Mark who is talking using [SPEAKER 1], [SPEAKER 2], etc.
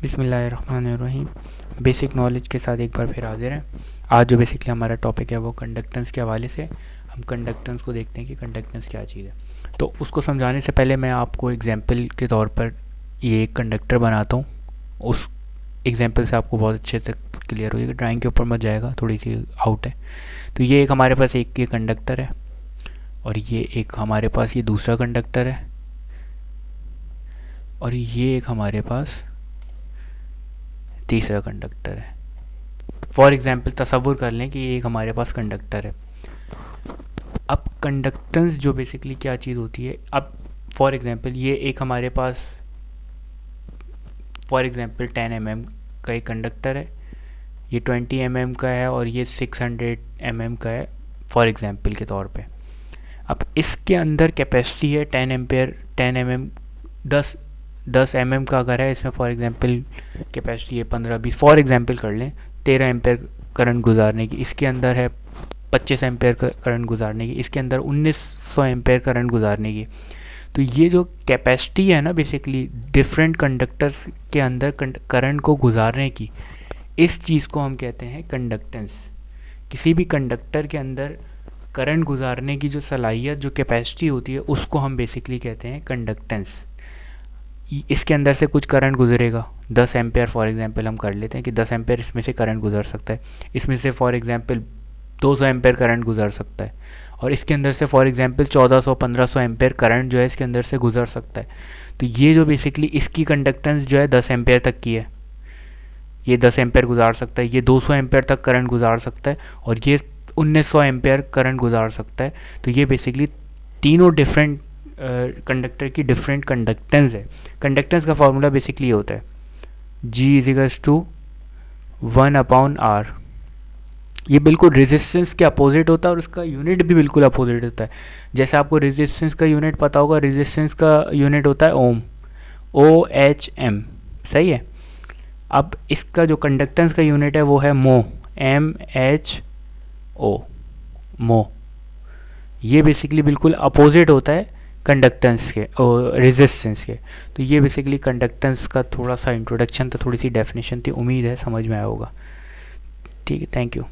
[SPEAKER 1] बिस्मिल्लाहिर्रहमानिर्रहीम। Basic knowledge के साथ एक बार फिर हाजिर हैं। आज जो बेसिकली हमारा टॉपिक है वो कंडक्टेंस के हवाले से हम कंडक्टेंस को देखते हैं कि कंडक्टेंस क्या चीज़ है। तो उसको समझाने से पहले मैं आपको एग्जांपल के तौर पर ये एक कंडक्टर बनाता हूँ। उस एग्जांपल से आपको बहुत अच्छे से क्लियर हो जाएगा, ड्राइंग के ऊपर मत जाएगा, थोड़ी सी आउट है। तो ये एक हमारे पास एक ये कंडक्टर है और ये एक हमारे पास ये दूसरा कंडक्टर है और ये एक हमारे पास तीसरा कंडक्टर है। फॉर एग्जांपल तसव्वुर कर लें कि ये एक हमारे पास कंडक्टर है। अब कंडक्टेंस जो बेसिकली क्या चीज़ होती है, अब फॉर एग्जांपल ये एक हमारे पास फॉर एग्जांपल 10 mm का एक कंडक्टर है, ये 20 mm का है और ये 600 mm का है फॉर एग्जांपल के तौर पे। अब इसके अंदर कैपेसिटी है 10 एम्पेयर 10 mm 10 mm का अगर है, इसमें फॉर एग्जांपल कैपेसिटी है 15-20 फॉर एग्जांपल कर लें 13 एम्पेयर करंट गुजारने की। इसके अंदर है 25 एम्पेयर करंट गुजारने की, इसके अंदर 1900 एम्पेयर करंट गुजारने की। तो ये जो कैपेसिटी है ना बेसिकली डिफरेंट कंडक्टर्स के अंदर करंट को गुजारने की, इस चीज़ को हम कहते हैं कंडक्टेंस। किसी भी कंडक्टर के अंदर करंट गुजारने की जो सलाहियत जो कैपेसिटी होती है उसको हम बेसिकली कहते हैं कंडक्टेंस। इसके अंदर से कुछ करंट गुजरेगा 10 एम्पेयर फॉर एग्जांपल हम कर लेते हैं कि 10 एम्पेयर इसमें से करंट गुजर सकता है। इसमें से फॉर एग्जांपल 200 एम्पेयर करंट गुजर सकता है और इसके अंदर से फॉर एग्जांपल 1400-1500 एम्पेयर करंट जो है इसके अंदर से गुजर सकता है। तो ये जो बेसिकली इसकी कंडक्टेंस जो है 10 एम्पेयर तक की है। ये 10 एम्पेयर गुजार सकता है, ये 200 एम्पेयर तक करंट गुजार सकता है और ये 1900 एम्पेयर करंट गुजार सकता है। तो ये बेसिकली तीनों डिफरेंट कंडक्टर की डिफरेंट कंडक्टेंस है। कंडक्टेंस का फार्मूला बेसिकली ये होता है G=1/R। ये बिल्कुल रेजिस्टेंस के अपोजिट होता है और उसका यूनिट भी बिल्कुल अपोजिट होता है। जैसे आपको रेजिस्टेंस का यूनिट पता होगा, रेजिस्टेंस का यूनिट होता है ओम, OHM, सही है। अब इसका जो कंडक्टेंस का यूनिट है वो है मो, MHO, मो। ये बेसिकली बिल्कुल अपोजिट होता है कंडक्टेंस के और रेजिस्टेंस के। तो ये बेसिकली कंडक्टेंस का थोड़ा सा इंट्रोडक्शन था, थोड़ी सी डेफिनेशन थी। उम्मीद है समझ में आया होगा। ठीक है, थैंक यू।